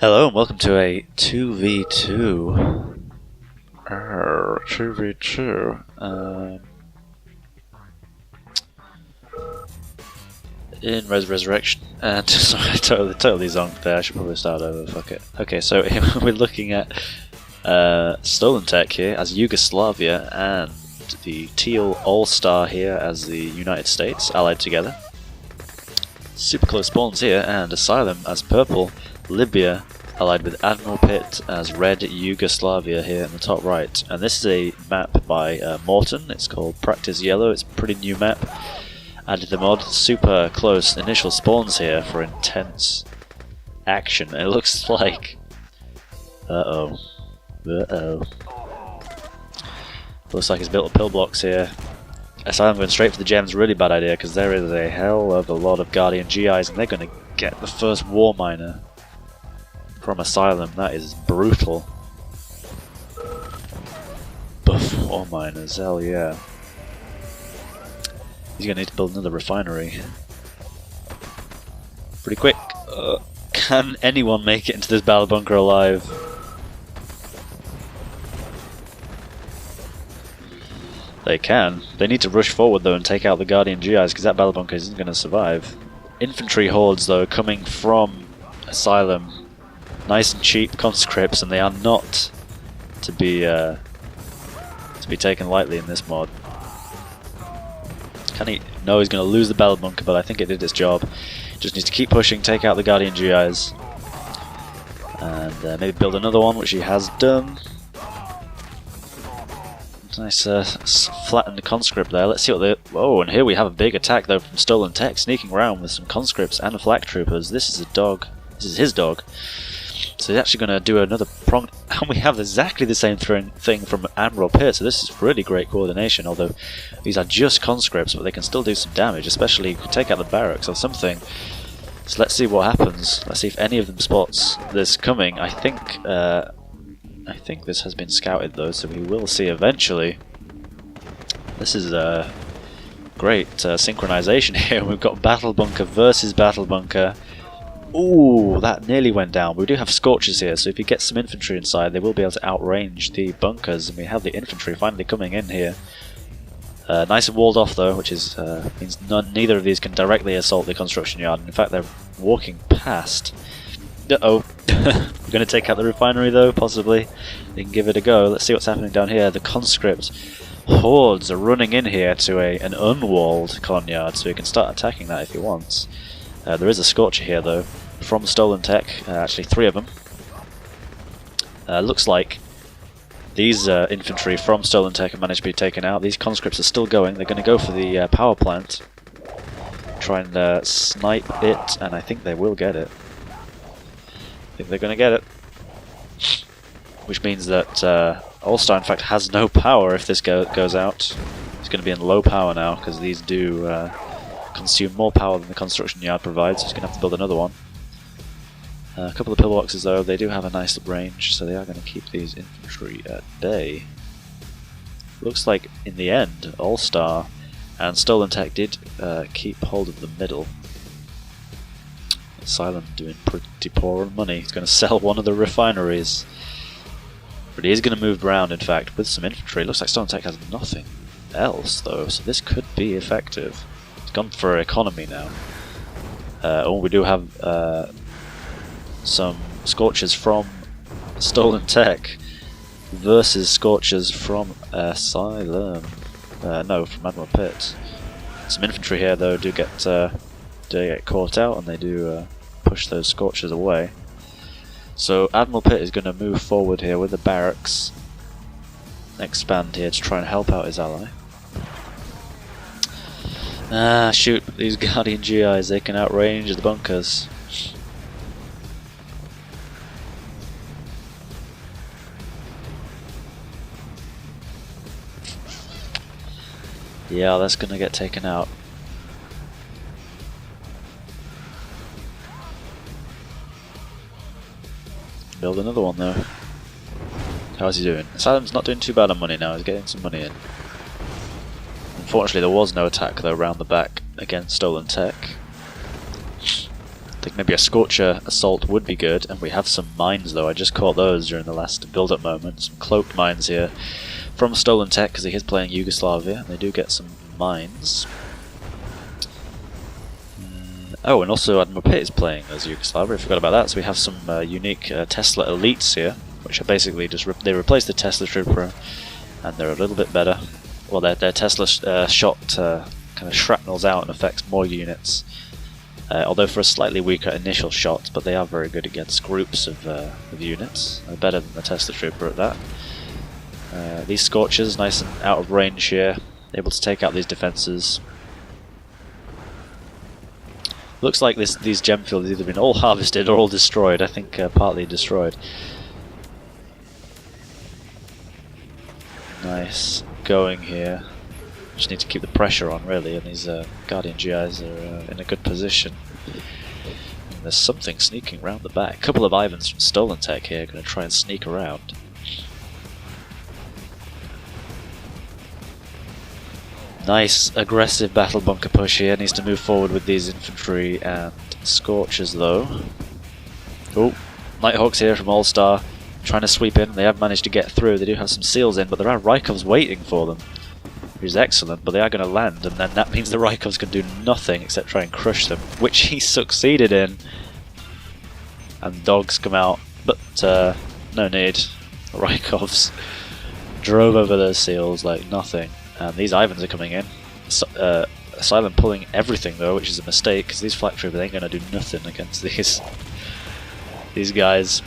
Hello and welcome to a 2v2. 2v2. In Resurrection. And sorry, I totally zonked there. I should probably start over. Fuck it. Okay, so we're looking at StolenTech here as Yugoslavia and the teal Alstar here as the United States allied together. Super close spawns here, and Asylum as purple, Libya allied with Admiral as red, Yugoslavia here in the top right. And this is a map by Morton. It's called Practice Yellow. It's a pretty new map. Added the mod. Super close initial spawns here for intense action. It looks like... Uh-oh. Looks like he's built pill blocks here. Asylum going straight for the gems, really bad idea, because there is a hell of a lot of Guardian GIs and they're going to get the first war miner from Asylum. That is brutal. Buff war miners, hell yeah. He's going to need to build another refinery. Pretty quick. Can anyone make it into this battle bunker alive? They can. They need to rush forward though and take out the Guardian GIs because that battle bunker isn't going to survive. Infantry hordes though coming from Asylum. Nice and cheap conscripts, and they are not to be taken lightly in this mod. Can he? No, he's going to lose the battle bunker, but I think it did its job. Just needs to keep pushing, take out the Guardian GIs, and maybe build another one, which he has done. Nice flattened conscript there. Let's see what they... Oh, and here we have a big attack though from StolenTech, sneaking around with some conscripts and flak troopers. This is a dog. This is his dog. So he's actually going to do another prong... And we have exactly the same thing from Admiral, so this is really great coordination, although these are just conscripts, but they can still do some damage, especially if you take out the barracks or something. So let's see what happens. Let's see if any of them spots this coming. I think this has been scouted though, so we will see eventually. This is great synchronization here. We've got battle bunker versus battle bunker. Ooh, that nearly went down. We do have scorchers here, so if you get some infantry inside, they will be able to outrange the bunkers, and we have the infantry finally coming in here. Nice and walled off though, which is means neither of these can directly assault the construction yard. In fact, they're walking past. Uh-oh. We're going to take out the refinery though, possibly. They can give it a go. Let's see what's happening down here. The conscript hordes are running in here to an unwalled con yard, so he can start attacking that if he wants. There is a scorcher here though, from StolenTech, actually 3 of them. Looks like these infantry from StolenTech have managed to be taken out. These conscripts are still going. They're going to go for the power plant. Try and snipe it, and I think they will get it. I think they're going to get it. Which means that Alstar in fact has no power if this goes out. It's going to be in low power now because these do consume more power than the construction yard provides, so he's going to have to build another one. A couple of pillboxes though, they do have a nice range, so they are going to keep these infantry at bay. Looks like in the end, Alstar and StolenTech did keep hold of the middle. Asylum doing pretty poor on money. He's going to sell one of the refineries. But he is going to move around, in fact, with some infantry. Looks like StolenTech has nothing else, though, so this could be effective. He's gone for economy now. Oh, we do have some scorchers from StolenTech versus scorchers from Asylum. No, from Admiral Pitt. Some infantry here, though, do get caught out, and they do push those scorchers away. So Admiral Pitt is going to move forward here with the barracks, expand here to try and help out his ally. Ah, shoot, these Guardian GIs, they can outrange the bunkers. Yeah, that's going to get taken out. Build another one though. How's he doing? Asylum's not doing too bad on money now, he's getting some money in. Unfortunately there was no attack though around the back against StolenTech. think maybe a Scorcher assault would be good, and we have some mines though. I just caught those during the last build-up moment. Some cloaked mines here from StolenTech, because he is playing Yugoslavia, and they do get some mines. Oh, and also Admiral Pitt is playing as Yugoslavia. I forgot about that. So we have some unique Tesla elites here, which are basically just they replace the Tesla Trooper, and they're a little bit better. Well, their Tesla shot kind of shrapnels out and affects more units. Although for a slightly weaker initial shot, but they are very good against groups of units. They're better than the Tesla Trooper at that. These Scorchers, nice and out of range here, able to take out these defences. Looks like these gem fields have either been all harvested or all destroyed. I think partly destroyed. Nice going here. Just need to keep the pressure on really, and these Guardian GIs are in a good position. And there's something sneaking around the back. A couple of Ivans from StolenTech here going to try and sneak around. Nice aggressive battle bunker push here. Needs to move forward with these infantry and Scorchers though. Oh, Nighthawks here from Alstar trying to sweep in. They have managed to get through. They do have some SEALs in, but there are Rykovs waiting for them, which is excellent. But they are going to land, and then that means the Rykovs can do nothing except try and crush them, which he succeeded in. And dogs come out, but no need. The Rykovs drove over those SEALs like nothing. And these Ivans are coming in. Asylum pulling everything though, which is a mistake, because these flak troopers ain't going to do nothing against these guys.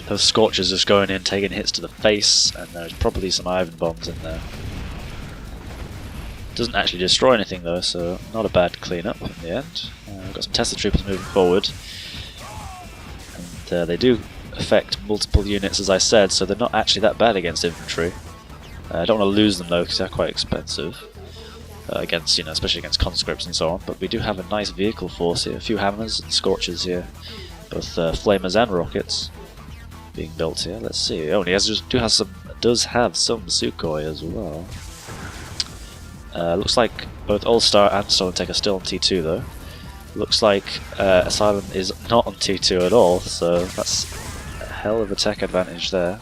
Those Scorchers just going in, taking hits to the face, and there's probably some Ivan bombs in there. Doesn't actually destroy anything though, so not a bad cleanup in the end. We've got some Tesla troopers moving forward, and they do affect multiple units, as I said, so they're not actually that bad against infantry. I don't want to lose them though, because they're quite expensive against, especially against conscripts and so on. But we do have a nice vehicle force here, a few hammers and Scorchers here, both flamers and rockets being built here. Let's see. Oh, and he does have some Sukhoi as well. Looks like both Alstar and StolenTech are still on T2 though. Looks like Asylum is not on T2 at all, so that's a hell of a tech advantage there.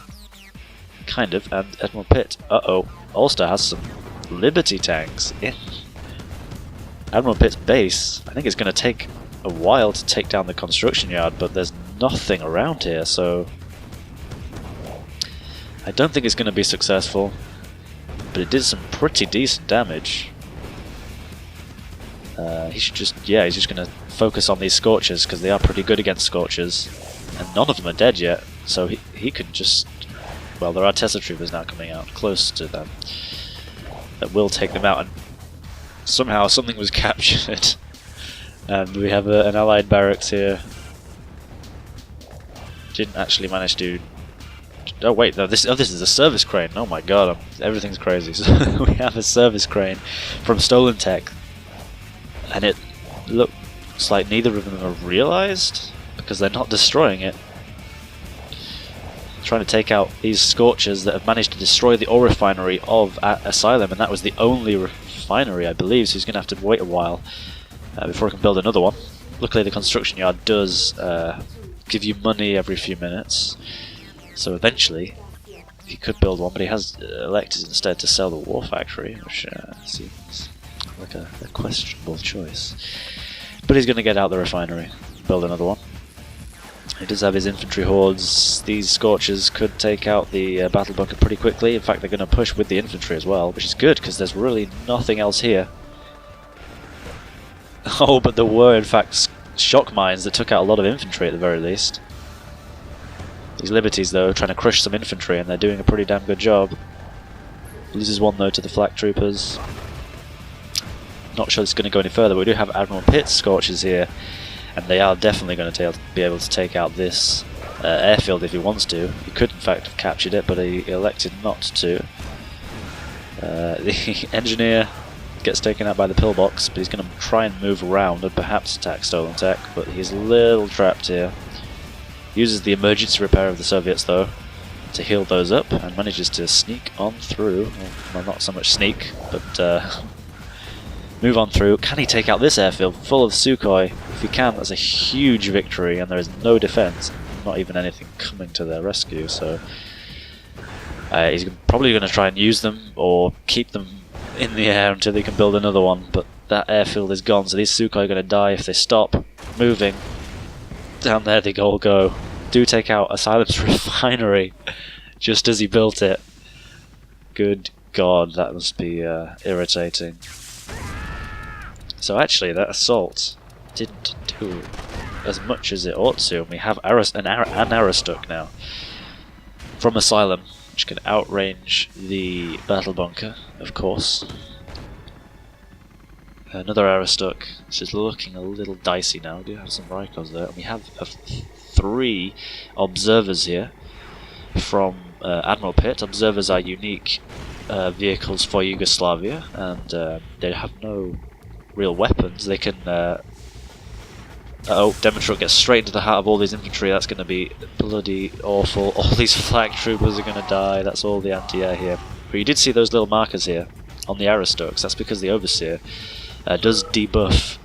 Kind of, and Admiral Pitt. Uh-oh. Alstar has some Liberty tanks in Admiral Pitt's base. I think it's going to take a while to take down the construction yard, but there's nothing around here, so I don't think it's going to be successful. But it did some pretty decent damage. He should just, he's just going to focus on these Scorchers, because they are pretty good against Scorchers, and none of them are dead yet, so he can just... Well, there are Tesla troopers now coming out close to them that will take them out, and somehow something was captured, and we have an allied barracks here. Didn't actually manage to. Oh wait, no, this is a service crane. Oh my god, everything's crazy. So we have a service crane from StolenTech, and it looks like neither of them have realized, because they're not destroying it. Trying to take out these Scorchers that have managed to destroy the ore refinery of Asylum, and that was the only refinery, I believe, so he's going to have to wait a while before he can build another one. Luckily the construction yard does give you money every few minutes, so eventually he could build one, but he has elected instead to sell the war factory, which seems like a questionable choice. But he's going to get out the refinery, build another one. He does have his infantry hordes. These Scorchers could take out the battle bunker pretty quickly. In fact, they're going to push with the infantry as well, which is good, because there's really nothing else here. Oh, but there were, in fact, shock mines that took out a lot of infantry at the very least. These Liberties, though, trying to crush some infantry, and they're doing a pretty damn good job. Loses one, though, to the flak troopers. Not sure it's going to go any further, but we do have Admiral Pitt's Scorchers here, and they are definitely going to be able to take out this airfield if he wants to. He could, in fact, have captured it, but he elected not to. The engineer gets taken out by the pillbox, but he's going to try and move around and perhaps attack StolenTech, but he's a little trapped here. Uses the emergency repair of the Soviets, though, to heal those up, and manages to sneak on through. Well, not so much sneak, but Move on through. Can he take out this airfield full of Sukhoi? If he can, that's a huge victory, and there is no defense, not even anything coming to their rescue. So he's probably going to try and use them or keep them in the air until they can build another one. But that airfield is gone, so these Sukhoi are going to die if they stop moving. Down there they all go. Do take out Asylum's refinery just as he built it. Good God, that must be irritating. So actually, that assault didn't do as much as it ought to, and we have an Aristok now from Asylum, which can outrange the battle bunker, of course. Another Aristok. This is looking a little dicey now. We do have some Rykos there, and we have 3 observers here from Admiral Pitt. Observers are unique vehicles for Yugoslavia, and they have no real weapons. They can Admiral gets straight into the heart of all these infantry. That's going to be bloody awful. All these flak troopers are going to die. That's all the anti-air here. But you did see those little markers here on the Aristoks. That's because the Overseer does debuff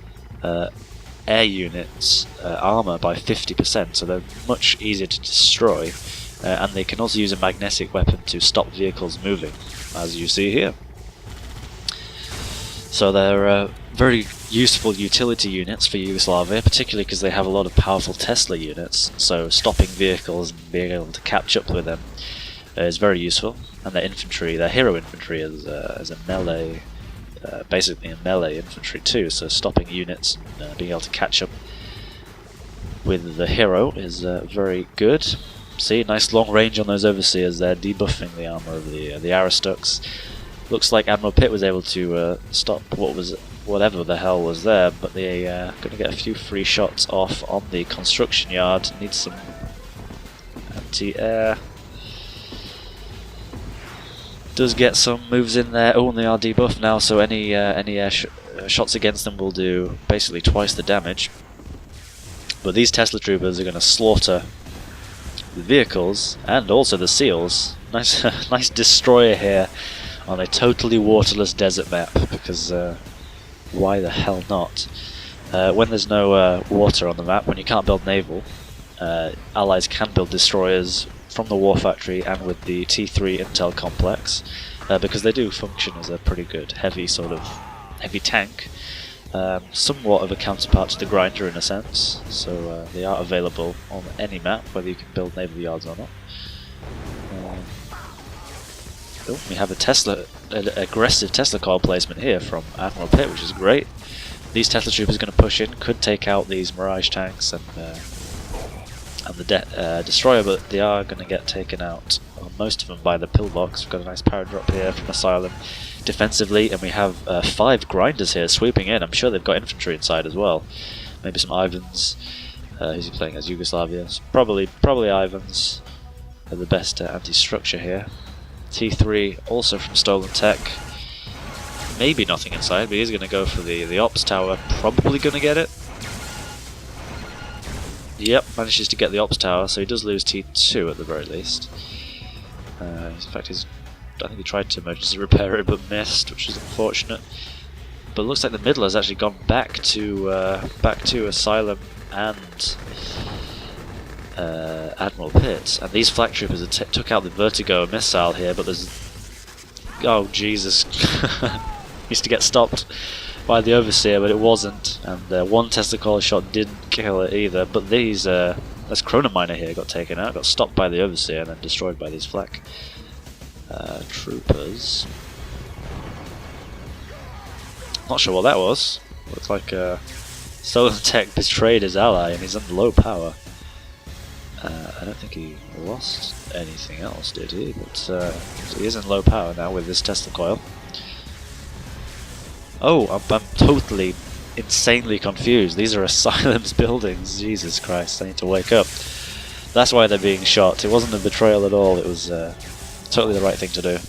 air units armor by 50%, so they're much easier to destroy, and they can also use a magnetic weapon to stop vehicles moving, as you see here. So they're very useful utility units for Yugoslavia, particularly because they have a lot of powerful Tesla units, so stopping vehicles and being able to catch up with them is very useful. And their infantry, their hero infantry, is a melee, basically a melee infantry too, so stopping units and being able to catch up with the hero is very good. See, nice long range on those Overseers there, debuffing the armor of the Aristoks. Looks like Admiral Pitt was able to stop whatever the hell was there, but they're going to get a few free shots off on the construction yard. Needs some anti-air. Does get some moves in there. Oh, and they are debuffed now, so any air shots against them will do basically twice the damage. But these Tesla troopers are going to slaughter the vehicles and also the SEALs. Nice, nice destroyer here on a totally waterless desert map, because why the hell not? When there's no water on the map, when you can't build naval, allies can build destroyers from the war factory and with the T3 intel complex, because they do function as a pretty good heavy tank, somewhat of a counterpart to the grinder in a sense. So they are available on any map, whether you can build naval yards or not. We have an aggressive Tesla coil placement here from Admiral Pitt, which is great. These Tesla troopers are going to push in, could take out these Mirage tanks and the destroyer, but they are going to get taken out, most of them, by the pillbox. We've got a nice power drop here from Asylum defensively, and we have 5 grinders here sweeping in. I'm sure they've got infantry inside as well. Maybe some Ivans. Who's he playing as? Yugoslavia. So probably Ivans are the best anti-structure here. T3 also from StolenTech. Maybe nothing inside, but he's going to go for the ops tower. Probably going to get it. Yep, manages to get the ops tower, so he does lose T2 at the very least. In fact, I think he tried to emergency repair it but missed, which is unfortunate. But it looks like the middle has actually gone back to Asylum and Admiral Pitt, and these flak troopers took out the Vertigo missile here, but there's... oh Jesus. Used to get stopped by the Overseer, but it wasn't, and one Tesla coil shot didn't kill it either. But these, this Chronominer here got taken out, got stopped by the Overseer, and then destroyed by these flak troopers. Not sure what that was. Looks like StolenTech betrayed his ally, and he's under low power. I don't think he lost anything else, did he? But so he is in low power now with this Tesla coil. Oh, I'm totally, insanely confused. These are Asylum's buildings. Jesus Christ, I need to wake up. That's why they're being shot. It wasn't a betrayal at all. It was totally the right thing to do.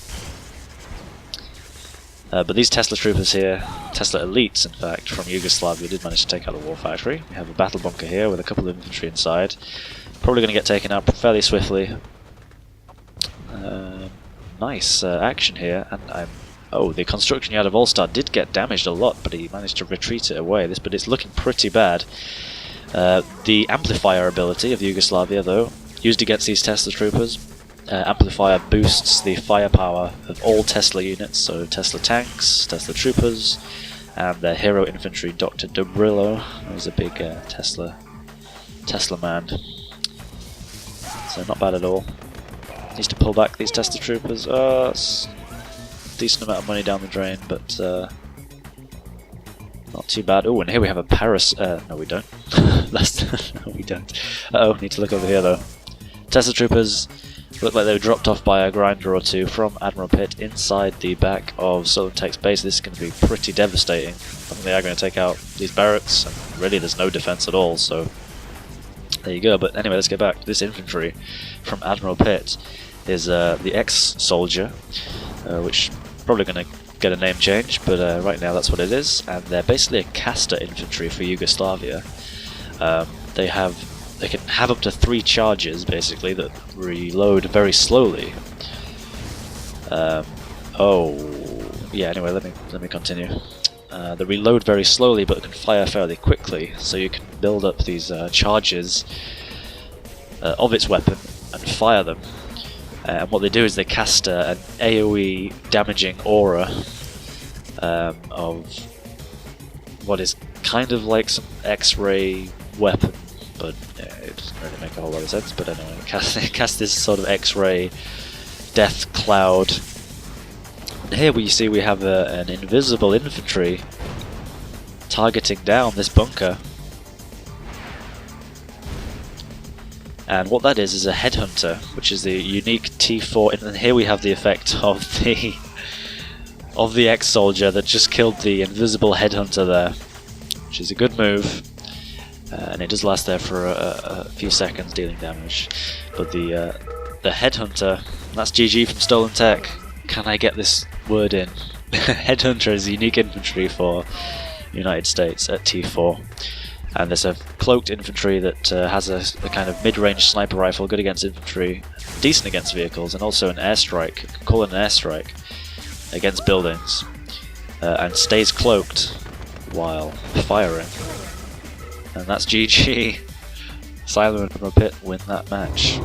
But these Tesla troopers here, Tesla elites in fact, from Yugoslavia, did manage to take out the war factory. We have a battle bunker here with a couple of infantry inside. Probably going to get taken out fairly swiftly. Nice action here, and I'm Oh, the construction yard of Alstar did get damaged a lot, but he managed to retreat it away. But it's looking pretty bad. The amplifier ability of Yugoslavia, though, used against these Tesla troopers. Amplifier boosts the firepower of all Tesla units, so Tesla tanks, Tesla troopers, and their hero infantry, Dr. Dobrillo, who's a big Tesla man. So not bad at all. Needs to pull back these Tesla troopers. It's a decent amount of money down the drain, but not too bad. Oh, and here we have a Paris. No, we don't. No, we don't. Uh-oh, need to look over here though. Tesla troopers look like they were dropped off by a grinder or two from Admiral Pitt inside the back of StolenTech's base. This is going to be pretty devastating. I think they are going to take out these barracks, and really there's no defense at all, so there you go. But anyway, let's get back to this infantry from Admiral Pitt. Is the ex-soldier, which probably going to get a name change, but right now that's what it is, and they're basically a caster infantry for Yugoslavia. They can have up to 3 charges basically that reload very slowly. Oh yeah, anyway, let me continue. They reload very slowly but can fire fairly quickly, so you can build up these charges of its weapon and fire them. And what they do is they cast an AoE damaging aura of what is kind of like some X-ray weapon, but it doesn't really make a whole lot of sense. But anyway, cast this sort of X-ray death cloud. And here we see we have an invisible infantry targeting down this bunker. And what that is a headhunter, which is the unique T4, and here we have the effect of the ex-soldier that just killed the invisible headhunter there, which is a good move, and it does last there for a few seconds, dealing damage. But the headhunter, that's GG from StolenTech. Can I get this word in? Headhunter is unique infantry for United States at T4. And there's a cloaked infantry that has a kind of mid-range sniper rifle, good against infantry, decent against vehicles, and also an airstrike, you can call it an airstrike, against buildings, and stays cloaked while firing. And that's GG. Asylum and Admiral Pitt win that match.